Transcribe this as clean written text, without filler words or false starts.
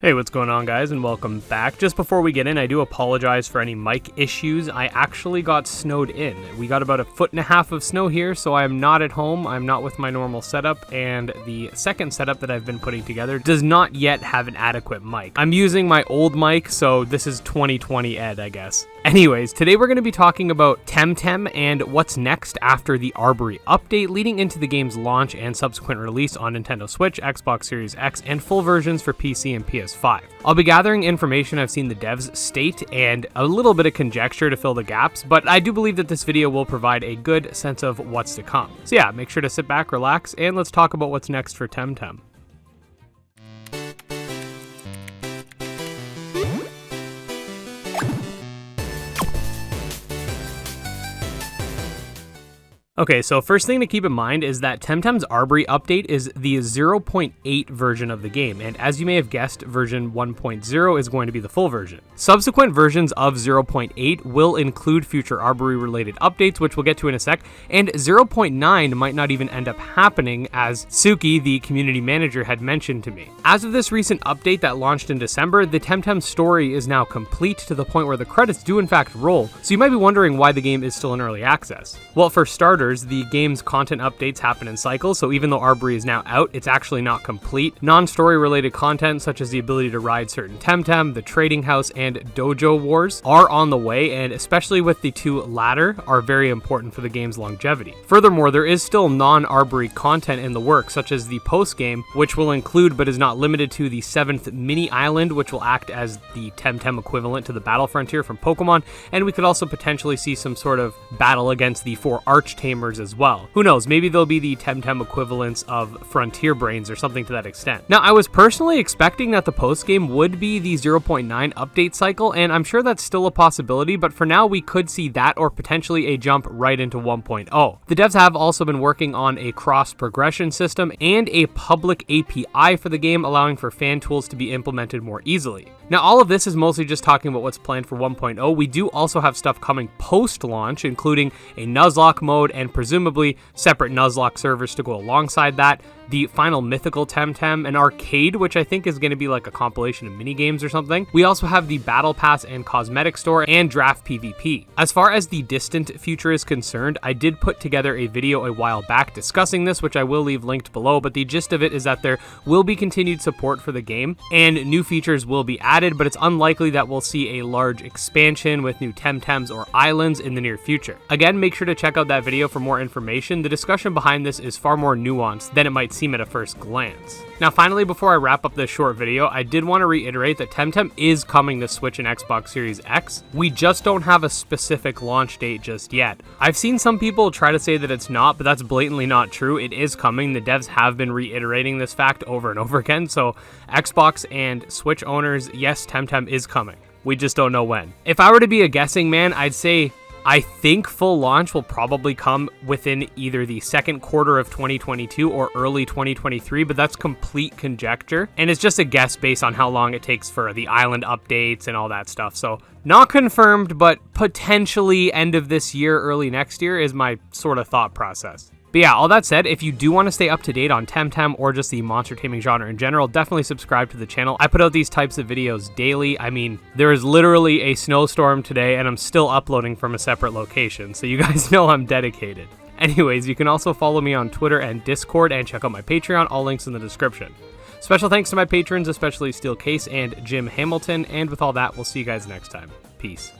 Hey, what's going on, guys, and welcome back. Just before we get in, I do apologize for any mic issues. I actually got snowed in. We got about 1.5 feet of snow here, so I am not at home. I'm not with my normal setup, and the second setup that I've been putting together does not yet have an adequate mic. I'm using my old mic, so this is 2020 Ed, I guess. Anyways, today we're going to be talking about Temtem and what's next after the Arbory update leading into the game's launch and subsequent release on Nintendo Switch, Xbox Series X, and full versions for PC and PS5. I'll be gathering information I've seen the devs state and a little bit of conjecture to fill the gaps, but I do believe that this video will provide a good sense of what's to come. So yeah, make sure to sit back, relax, and let's talk about what's next for Temtem. Okay, so first thing to keep in mind is that Temtem's Arbory update is the 0.8 version of the game, and as you may have guessed, version 1.0 is going to be the full version. Subsequent versions of 0.8 will include future Arbory-related updates, which we'll get to in a sec, and 0.9 might not even end up happening, as Suki, the community manager, had mentioned to me. As of this recent update that launched in December, the Temtem story is now complete to the point where the credits do in fact roll, so you might be wondering why the game is still in early access. Well, for starters, the game's content updates happen in cycles, so even though Arbory is now out, it's actually not complete. Non-story related content, such as the ability to ride certain Temtem, the trading house, and Dojo wars, are on the way, and especially with the two latter, are very important for the game's longevity. Furthermore, there is still non-Arbory content in the works, such as the post-game, which will include but is not limited to the 7th mini-island, which will act as the Temtem equivalent to the Battle Frontier from Pokemon, and we could also potentially see some sort of battle against the 4 Arch-Tamers as well. Who knows, maybe they'll be the Temtem equivalents of Frontier Brains or something to that extent. Now, I was personally expecting that the post-game would be the 0.9 update cycle, and I'm sure that's still a possibility, but for now we could see that or potentially a jump right into 1.0. The devs have also been working on a cross-progression system and a public API for the game, allowing for fan tools to be implemented more easily. Now, all of this is mostly just talking about what's planned for 1.0. We do also have stuff coming post-launch, including a Nuzlocke mode and presumably separate Nuzlocke servers to go alongside that, the final Mythical Temtem, an arcade, which I think is going to be like a compilation of minigames or something. We also have the Battle Pass and Cosmetic Store and Draft PvP. As far as the distant future is concerned, I did put together a video a while back discussing this, which I will leave linked below, but the gist of it is that there will be continued support for the game, and new features will be added, but it's unlikely that we'll see a large expansion with new Temtems or islands in the near future. Again, make sure to check out that video for more information. The discussion behind this is far more nuanced than it might seem at a first glance. Now, finally, before I wrap up this short video, I did want to reiterate that Temtem is coming to Switch and Xbox Series X. We just don't have a specific launch date just yet. I've seen some people try to say that it's not, but that's blatantly not true. It is coming. The devs have been reiterating this fact over and over again, so Xbox and Switch owners, yes, Temtem is coming. We just don't know when. If I were to be a guessing man, I'd say I think full launch will probably come within either the second quarter of 2022 or early 2023, but that's complete conjecture, and it's just a guess based on how long it takes for the island updates and all that stuff. So not confirmed, but potentially end of this year, early next year is my sort of thought process. But yeah, all that said, if you do want to stay up to date on Temtem or just the monster taming genre in general, definitely subscribe to the channel. I put out these types of videos daily. I mean, there is literally a snowstorm today and I'm still uploading from a separate location, so you guys know I'm dedicated. Anyways, you can also follow me on Twitter and Discord and check out my Patreon, all links in the description. Special thanks to my patrons, especially StealCase and Jim Hamilton, and with all that, we'll see you guys next time. Peace.